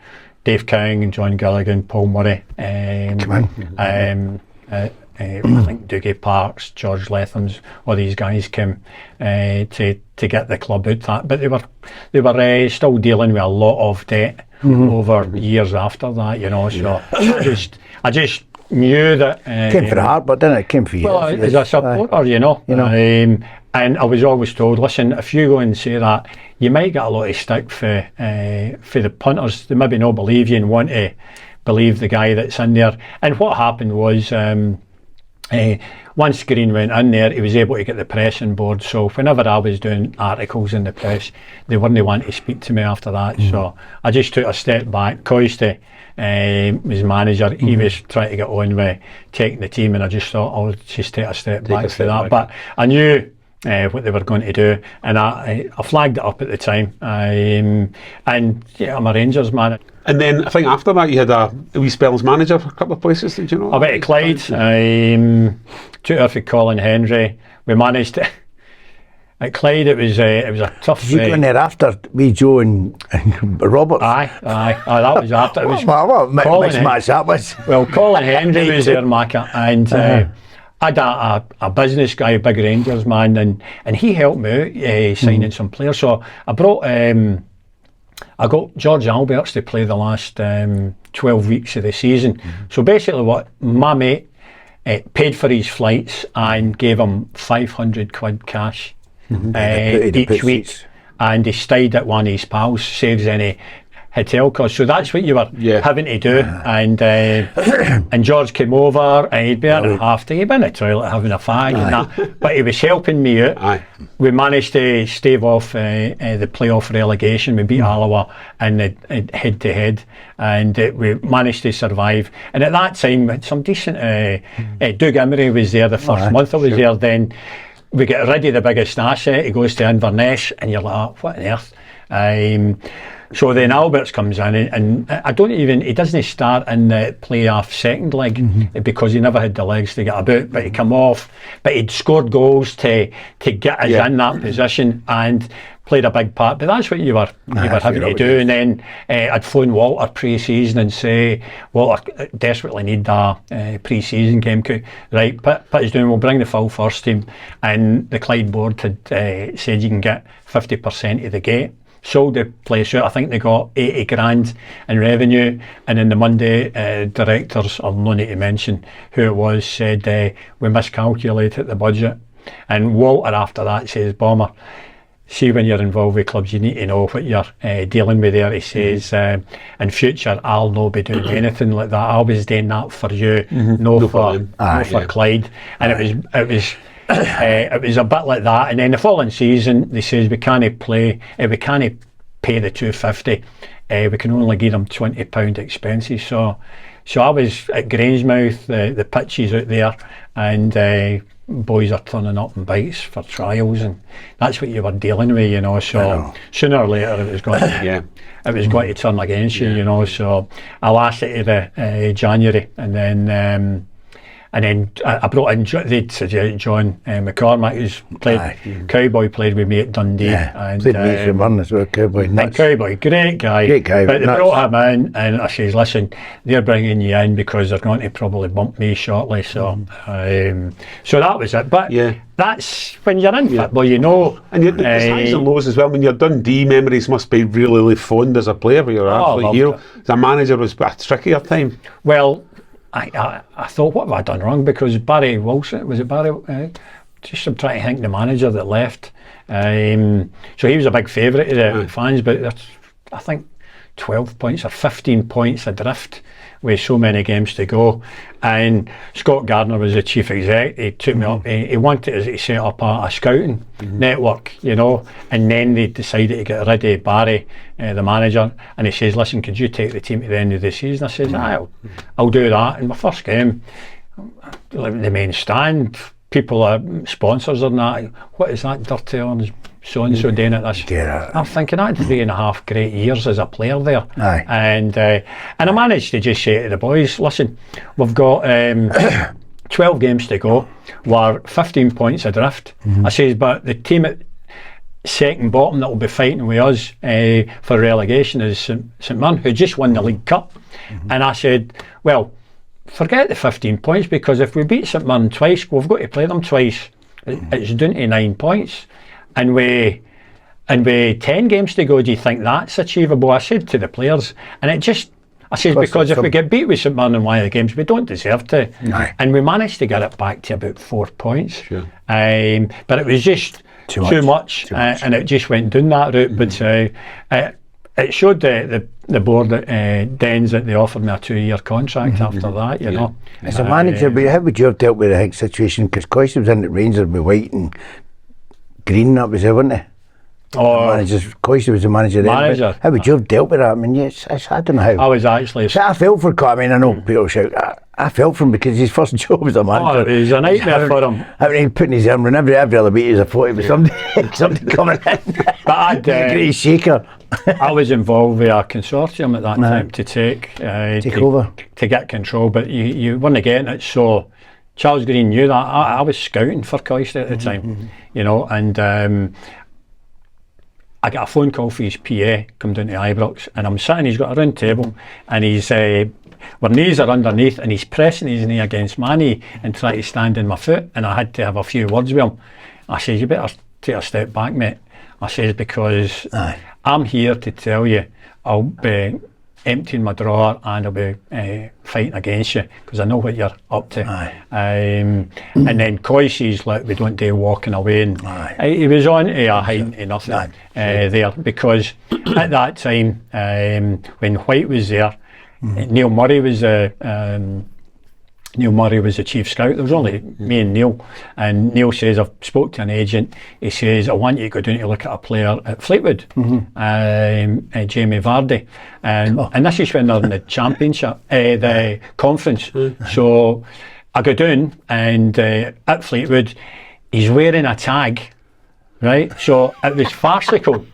Dave King and John Gilligan, Paul Murray, I think Dougie Parks, George Letham's, all these guys came to get the club out that. But they were still dealing with a lot of debt over years after that, So I just knew that came for the heart, but then it came for you. Well, as a supporter, and I was always told, listen, if you go and say that, you might get a lot of stick for the punters. They maybe not believe you and want to believe the guy that's in there. And what happened was, once Green went in there, he was able to get the press on board. So whenever I was doing articles in the press, they wouldn't want to speak to me after that. So I just took a step back. Coisty was manager. He was trying to get on with taking the team, and I just thought I'll just take a step back for that. But I knew what they were going to do, and I flagged it up at the time. And I'm a Rangers man. And then I think after that you had a wee spell as manager for a couple of places, did you know? I went to Clyde, took her for Colin Henry. We managed to, at Clyde it was a tough. Did you go in there after me, Joe and Robert? Aye, that was after. It was what match that was? Well, Colin Henry was there, Macca, and I had a business guy, a big Rangers man, and he helped me out signing some players. So I brought I got George Alberts to play the last 12 weeks of the season. So basically what my mate paid for his flights and gave him 500 quid cash each week, and he stayed at one of his pals, saves any hotel costs. So that's what you were having to do. And George came over, and he'd be at a half day, he'd be in the toilet having a fag and that, but he was helping me out. We managed to stave off the playoff relegation. We beat Alloa in the head to head, and we managed to survive. And at that time we had some decent Doug Emery was there the first month I was there. Then we get rid of the biggest asset, he goes to Inverness, and you're like, oh, what on earth? So then Alberts comes in, and he doesn't start in the playoff second leg because he never had the legs to get about, but he come off, but he'd scored goals to get us in that position and played a big part. But that's what you were having to do. And then I'd phone Walter pre-season and say, Walter, desperately need a pre-season game. Right, put us down, we'll bring the full first team. And the Clyde board had said you can get 50% of the gate. sold the place out. I think they got 80 grand in revenue, and then the Monday directors, I'll no need to mention who it was, said we miscalculated the budget. And Walter after that says, Bomber, see, when you're involved with clubs, you need to know what you're dealing with there. He says, in future, I'll not be doing anything like that. I was doing that for you, no for Clyde. And it was a bit like that. And then the following season, they says we can't pay the 250. We can only give them £20 expenses. So I was at Grangemouth, the pitches out there, and boys are turning up in bikes for trials, and that's what you were dealing with, you know. So sooner or later it was going to going to turn against you, you know. So I lasted to the January, and then I brought in they'd suggested John McCormack, who's played Cowboy, played with me at Dundee, and played me at Burn as well. Cowboy, great guy, but they brought him in, and I says, listen, they're bringing you in because they're going to probably bump me shortly. So so that was it. But that's when you're in football, you know. And the highs and lows as well. When you're Dundee, memories must be really, really fond as a player, where you're absolutely hero. As a manager, was a trickier time. Well, I thought, what have I done wrong? Because Barry Wilson, was it Barry? Just I'm trying to think, the manager that left. So he was a big favourite of the fans, but I think 12 points or 15 points adrift with so many games to go. And Scott Gardner was the chief exec. He took me up. He wanted us to set up a scouting network, you know. And then they decided to get rid of Barry, the manager. And he says, listen, could you take the team to the end of the season? I says, I'll do that. In my first game, the main stand, people, sponsors and that, what is that dirty orange? So-and-so doing it this. I'm thinking I had 3.5 great years as a player there. And I managed to just say to the boys, listen, we've got 12 games to go, we're 15 points adrift. I says, but the team at second bottom that will be fighting with us for relegation is St Mirren, who just won the League Cup. And I said, well, forget the 15 points, because if we beat St Mirren twice, we've got to play them twice. It's down to 9 points. And with 10 games to go, do you think that's achievable? I said to the players, and I said, because if we get beat with St Mirren in one of the games, we don't deserve to. And we managed to get it back to about 4 points. But it was just too much. And it just went down that route. But it showed the board at Dens that they offered me a 2-year contract after that, you know. As a manager, how would you have dealt with the situation? Because Coist was in at Rangers with white and green, that was it, wasn't it? Coist was the manager then. How would you have dealt with that? I mean, I don't know how. I was actually... I felt for Coist. I mean, I know people shout, I felt for him because his first job as a manager. It was a nightmare for him. Having putting his arm around every other beat is a 40 with somebody coming in. But I'd great shaker. I was involved with a consortium at that time to take over, to get control, but you weren't getting it. So Charles Green knew that. I was scouting for Coist at the time, you know, and I got a phone call for his PA, come down to Ibrox, and I'm sitting, he's got a round table, and he's our knees are underneath, and he's pressing his knee against my knee and trying to stand in my foot, and I had to have a few words with him. I says, you better take a step back, mate. I says, because I'm here to tell you, I'll be emptying my drawer and I'll be fighting against you, because I know what you're up to. And then Coy says, look, we don't do walking away, and he was on to a hiding to nothing there, because at that time, when White was there, Neil Murray was the chief scout. There was only me and Neil, and Neil says, I've spoke to an agent. He says, I want you to go down to look at a player at Fleetwood, Jamie Vardy, and this is when they're in the championship, the conference. So I go down, and at Fleetwood, he's wearing a tag, right? So it was farcical,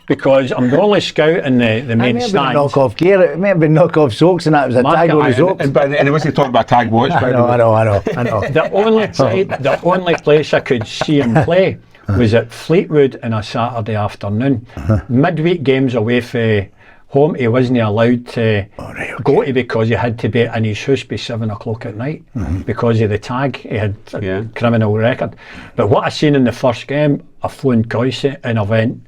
because I'm the only scout in the main stand. Knock-off gear. It may have been knock-off socks, and that was a tag on his socks. And he wasn't talking about tag watch. I know. The only place I could see him play was at Fleetwood on a Saturday afternoon. Midweek games away from home, he wasn't allowed to go to, because he had to be in his house by 7 o'clock at night because of the tag. He had a criminal record. But what I seen in the first game, I phoned Coyce and I went,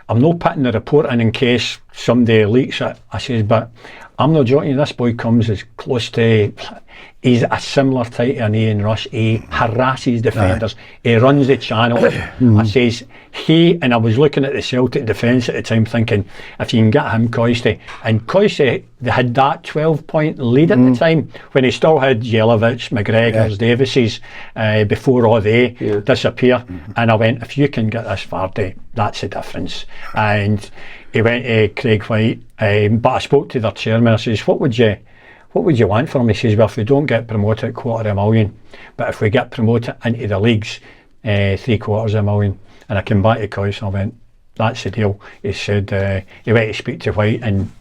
I'm not putting the report in case somebody leaks it. I says, but I'm not joking, this boy comes as close to, he's a similar type of Ian Rush. He harasses defenders, he runs the channel. I says, and I was looking at the Celtic defence at the time thinking, if you can get him, Coisty, and Coisty, they had that 12-point lead at the time, when he still had Jelic, McGregor's, Davises, before all they disappear. And I went, if you can get this Vardy, that's the difference. And he went to Craig White, but I spoke to their chairman. I says, what would you want for him? He says, well, if we don't get promoted, $250,000, but if we get promoted into the leagues, $750,000. And I came back to Coyce and I went, that's the deal. He said, he went to speak to White and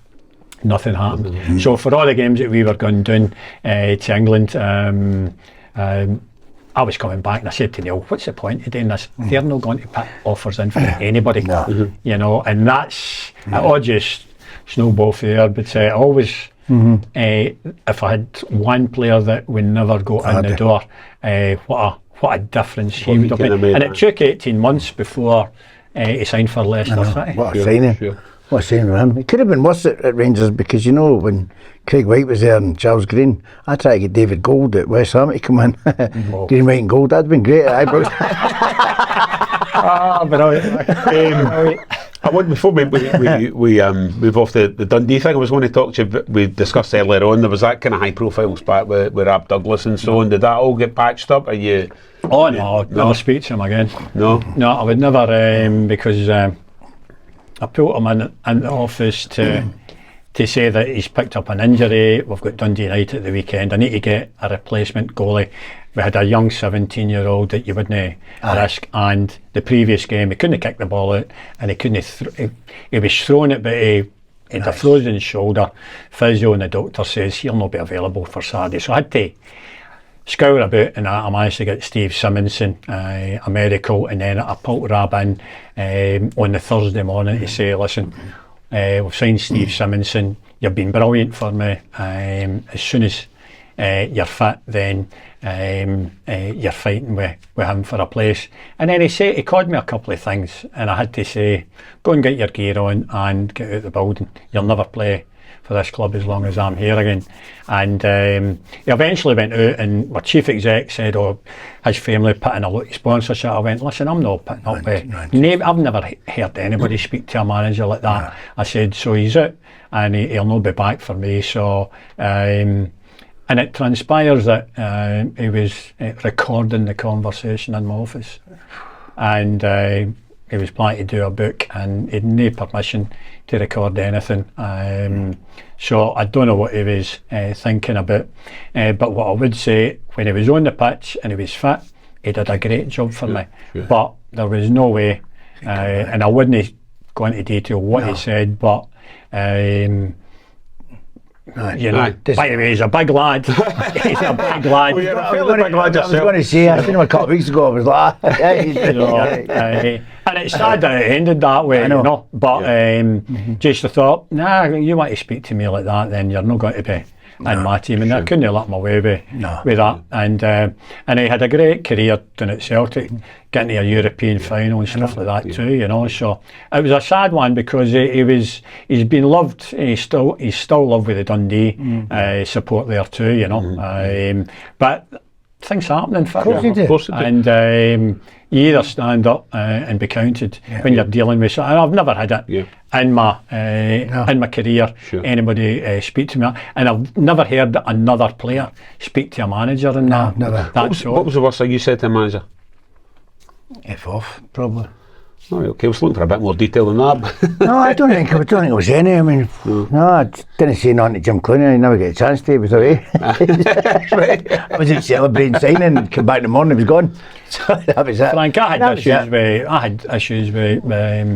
nothing happened. So for all the games that we were going down to England, I was coming back and I said to Neil, what's the point of doing this? They're not going to put offers in for anybody, you know, and that's, it all just snowball for there, but always, if I had one player that would never go in the door, what a difference he would have been. And it took 18 months before he signed for Leicester City. What a signing. Sure. What a signing for him. It could have been worse at Rangers, because, you know, when Craig White was there and Charles Green, I tried to get David Gold at West Ham to come in. Green, White and Gold, that'd been great at Ibrox. I want, before we move off the Dundee thing, I was going to talk to you, we discussed earlier on, there was that kind of high profile spat with Rab Douglas and so on. Did that all get patched up? Are you? Oh no, I'd never speak to him again. No, I would never, because I pulled him in the office to say that he's picked up an injury. We've got Dundee United at the weekend. I need to get a replacement goalie. We had a young 17-year-old that you wouldn't risk, and the previous game he couldn't kick the ball out, and he couldn't. He was throwing it, but he had a frozen shoulder. Physio and the doctor says he'll not be available for Saturday, so I had to scour about, and I managed to get Steve Simonson a medical, and then I pulled Rab in on the Thursday morning to say, listen, we've signed Steve Simonson. You've been brilliant for me. As soon as you're fit, then you're fighting with him for a place. And then he called me a couple of things, and I had to say, go and get your gear on and get out the building. You'll never play for this club as long as I'm here again. And he eventually went out, and my chief exec said, his family put in a lot of sponsorship. I went, listen, I'm not putting up I've never heard anybody speak to a manager like that. I said, so he's out, and he'll not be back for me. So and it transpires that he was recording the conversation in my office, and he was planning to do a book, and he had no permission to record anything. So I don't know what he was thinking about, but what I would say, when he was on the pitch and he was fit, he did a great job for me. But there was no way, and I wouldn't go into detail what he said, but you know, by the way, he's a big lad. He's a big lad. I was going to say, I seen him a couple of weeks ago, I was like, and it's sad that it ended that way, you know, but just the thought, nah, you want to speak to me like that, then you're not going to be in my team, and I couldn't let my way with that. And he had a great career down at Celtic, getting to a European final and stuff like that too, you know. So it was a sad one, because he's been loved. He's still loved with the Dundee support there too, you know. But things happen in football, and you either stand up and be counted when you're dealing with something. I've never had it in my career. Anybody speak to me, and I've never heard another player speak to a manager in that. Never. What was the worst thing you said to a manager? F off, probably. Oh, okay, I was looking for a bit more detail than that. No, I don't think it was any. I mean, no, I didn't say nothing to Jim Clooney. I never get a chance to. He was away. I was out celebrating signing, and came back in the morning, he was gone. So that was it. Frank, I had issues with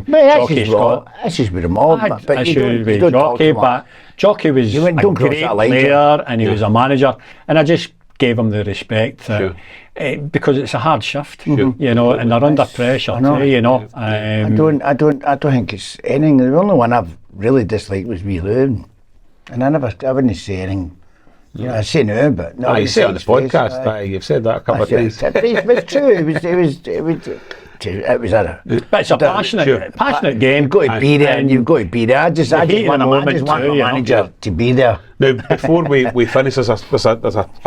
Jockey Scott. Issues with them all. I had issues with Jockey, but Jockey was a great player, and he was a manager, and I just gave him the respect because it's a hard shift, you know, and they're under pressure too, you know. I don't think it's anything. The only one I've really disliked was Wee Lou, and I wouldn't say anything. You know, I say no, but no. You say on the podcast, you've said that a couple of times. It's true. It was. It was but it's a passionate game. You've got to be there, and you've got to be there. I just want my manager to be there. Now, before we finish, there's a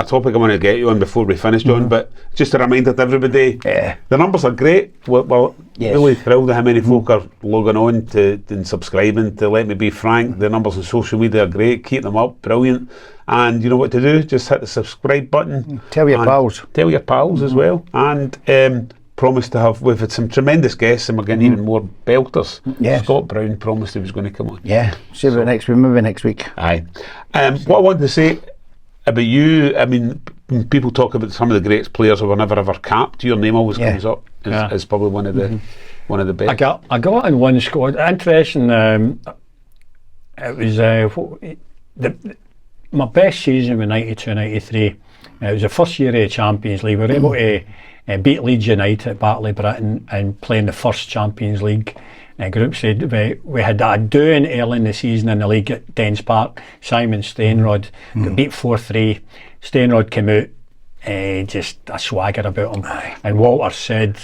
topic I want to get you on before we finish, John, but just a reminder to everybody, the numbers are great. We're really thrilled at how many folk are logging on and subscribing to Let Me Be Frank. The numbers on social media are great. Keep them up, brilliant. And you know what to do, just hit the subscribe button. Tell your pals. Tell your pals as well. And promised to have, we've had some tremendous guests and we're getting even more belters. Yes. Scott Brown promised he was going to come on. Yeah, see about next week, maybe next week. Aye. What I wanted to say about you, I mean, when people talk about some of the greatest players who were never ever capped, your name always comes up as probably one of the best. I got in one squad. Interesting. It was my best season was 92-93. It was the first year of the Champions League. We were able to beat Leeds United at Bartley Britain and play in the first Champions League group stage. We had a doing early in the season in the league at Dens Park. Simon Stainrod got beat 4-3. Stainrod came out just a swagger about him. And Walter said,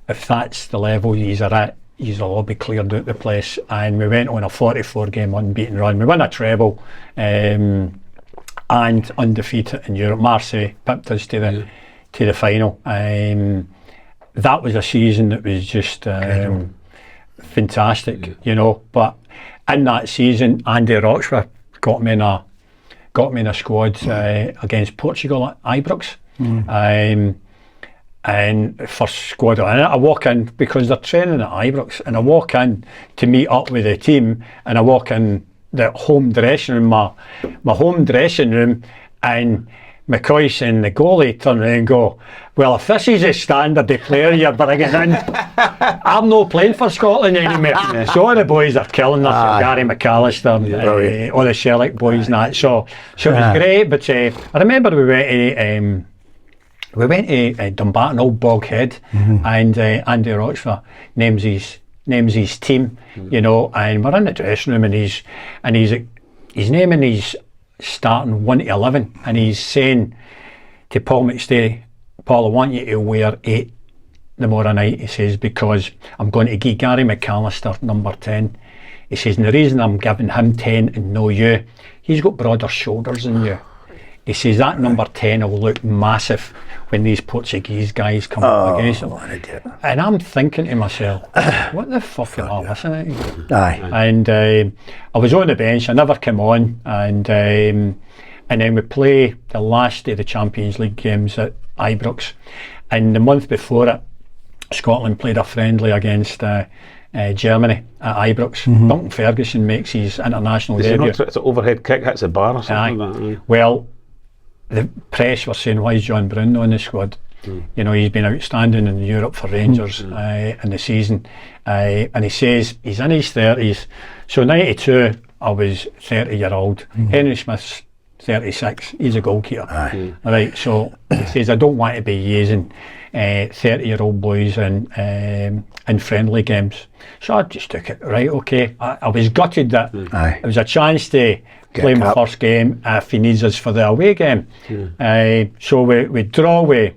if that's the level he's at, he'll all be cleared out the place. And we went on a 44 game unbeaten run. We won a treble and undefeated in Europe. Marseille pipped us to the final. That was a season that was just fantastic, you know. But in that season, Andy Roxburgh got me in a squad against Portugal at Ibrox. And first squad, and I walk in because they're training at Ibrox, and I walk in to meet up with the team, and I walk in the home dressing room, my home dressing room, and McCoist and the goalie turn around and go, well, if this is a standard of player you're bringing in, I'm not playing for Scotland anymore. So all the boys are killing us, Gary McAllister, all the Celtic boys and that. So it was great, but I remember we went to Dumbarton, Old Bog Head, and Andy Roxburgh names his team, you know, and we're in the dressing room, and he's naming his starting 1 to 11, and he's saying to Paul McStay, Paul, I want you to wear 8 tomorrow night, he says, because I'm going to give Gary McAllister number 10. He says, and the reason I'm giving him 10 and no you, he's got broader shoulders than you. He says that number 10 will look massive when these Portuguese guys come up against him. And I'm thinking to myself, what the fuck am I listening to? And I was on the bench, I never came on, and then we play the last of the Champions League games at Ibrox. And the month before it, Scotland played a friendly against Germany at Ibrox. Duncan Ferguson makes his international debut. It's an overhead kick, hits the bar or something like that. Well, the press were saying, why is John Brown on the squad? You know, he's been outstanding in Europe for Rangers in the season. And he says he's in his 30s. So 92, I was 30-year-old. Henry Smith's 36, he's a goalkeeper. Right, so he says, I don't want to be using 30-year-old boys in friendly games. So I just took it, right, okay. I was gutted that it was a chance to play my first game if he needs us for the away game. So we draw with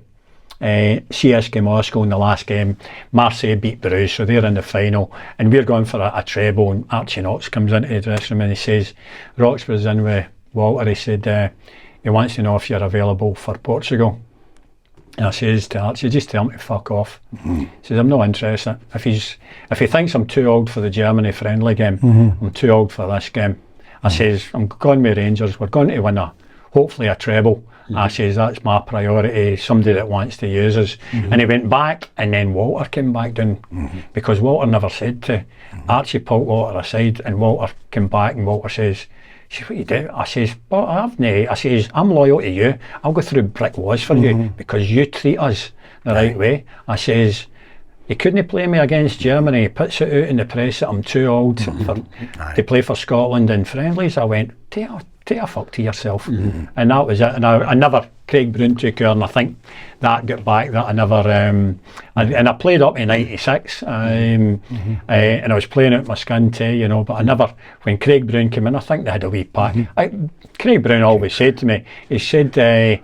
CSK Moscow in the last game. Marseille beat Bruges, so they're in the final, and we're going for a treble, and Archie Knox comes into the dressing room and he says, Roxburgh's in with Walter, he said, he wants to know if you're available for Portugal. And I says to Archie, just tell him to fuck off. He says, I'm not interested. If he thinks I'm too old for the Germany friendly game, I'm too old for this game. I says, I'm going with Rangers, we're going to win hopefully a treble. I says, that's my priority, somebody that wants to use us. And he went back, and then Walter came back down, because Walter never said to Archie pulled Walter aside, and Walter came back, and Walter says, what you do? I says, well, I'm loyal to you. I'll go through brick walls for you because you treat us the right way. I says, you couldn't play me against Germany. He puts it out in the press that I'm too old to play for Scotland in friendlies. I went, take a fuck to yourself. And that was it. And I never, Craig Brown took over, and I think that got back, that I never, and I played up in 96, and I was playing out my skin too, you know, but I never, when Craig Brown came in, I think they had a wee pack. Craig Brown always said to me, he said, the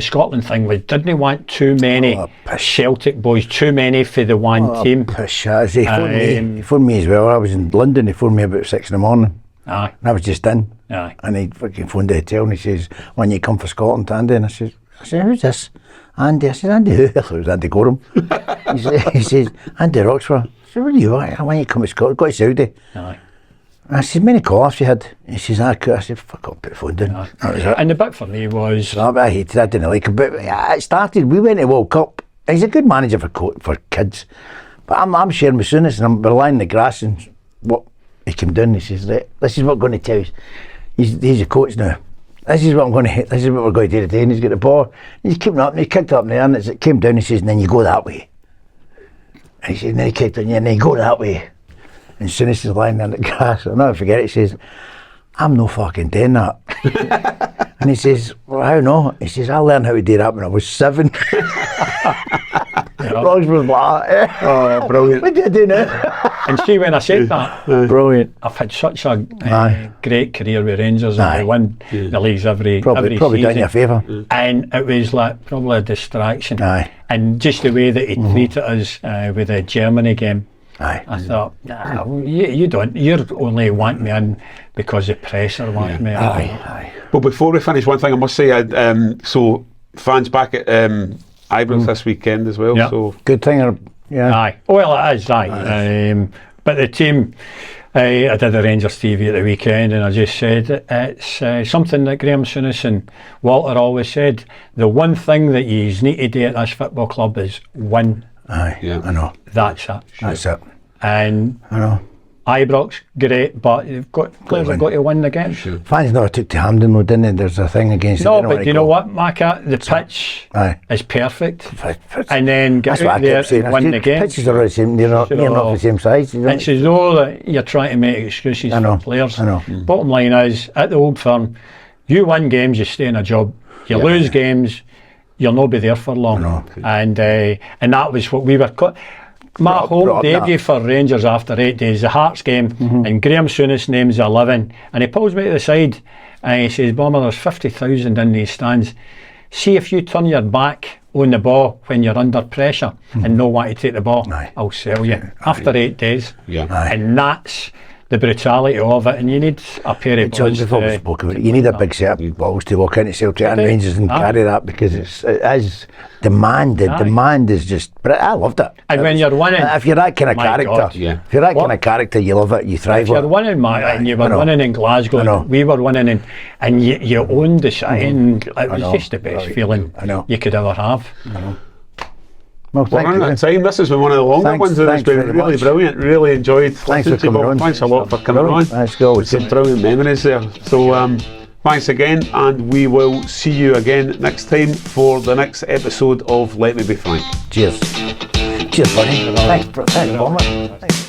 Scotland thing was, didn't he want too many Celtic boys, too many for the one team? He phoned me as well. I was in London, he phoned me about 6 in the morning. Aye. And I was just in. Aye. And he fucking phoned the hotel and he says, when you come for Scotland, Andy? And I said, who's this? Andy. I said, Andy who? I thought it was Andy Gorham. he says, Andy Roxburgh. I said, where are you at? When you come to Scotland, go to Saudi. Aye. And I said, many call-offs you had? He says, I said, fuck up, put the phone down. That was it. And the bit for me was... I hated it, I didn't like it. But it started, we went to World Cup. He's a good manager for kids. But I'm sharing with Souness and we're lying in the grass and what he came down and he says, this is what I'm going to tell you. He's a coach now. This is what we're going to do today. And he's got the ball. And he's keeping up and he kicked up in there and it came down. He says, and then you go that way. And he says, and then he kicked on you and then you go that way. And Souness is lying there in the grass. I'll never forget it. He says, I'm no fucking doing that. And he says, well, how not? He says, I learned how to do that when I was 7. Rogs was like, oh, brilliant. What do you do now? And see, when I said that, brilliant. I've had such a great career with Rangers, and we win the leagues every probably season. Done you a favour. And it was like probably a distraction. Aye. And just the way that he treated us with the Germany game. Aye. I thought, nah, you don't. You're only wanting me in because the pressure wants me in. Aye. Well, before we finish, one thing I must say, so fans back at Ibrox this weekend as well. Yeah. So good thing. Yeah. Aye. Well, it is. Aye. But the team, I did the Rangers TV at the weekend, and I just said it's something that Graham Souness and Walter always said. The one thing that you need to do at this football club is win. Aye. Yeah. I know. That's it. That's it. And I know. Ibrox, great, but you've got players have got to win the game. Sure. Fans never took to Hampden though, didn't they? There's a thing against No, it. but you know what, Macca? The pitch is perfect. And then get out there and win the game. Pitches are the same, they're not the same size. It's as though that you're trying to make excuses for players. I know. Bottom line is, at the Old Firm, you win games, you stay in a job. You lose games, you'll not be there for long. And that was what we were... My home debut for Rangers after 8 days, the Hearts game, and Graham Souness names 11, and he pulls me to the side and he says, Bomber, there's 50,000 in these stands. See if you turn your back on the ball when you're under pressure and no want to take the ball, I'll sell you. After 8 days. And that's the brutality of it, and you need a pair of balls. You need a big set of balls to walk into Celtic and Rangers and carry that, because it is demanded. Demand is just, but I loved it. And when you're winning, if you're that kind of character, if you're that kind of character, you love it, you thrive. If you're winning, and you were winning in Glasgow, and we were winning, and you owned the city, and it was just the best feeling you could ever have. Well, thank you. Time. This has been one of the longer ones, and it's been really brilliant. Really enjoyed. Thanks for coming on. Thanks a lot for coming on. Let's go. Some brilliant memories there. So thanks again, and we will see you again next time for the next episode of Let Me Be Frank. Cheers. Cheers, buddy. Thanks, Bomber.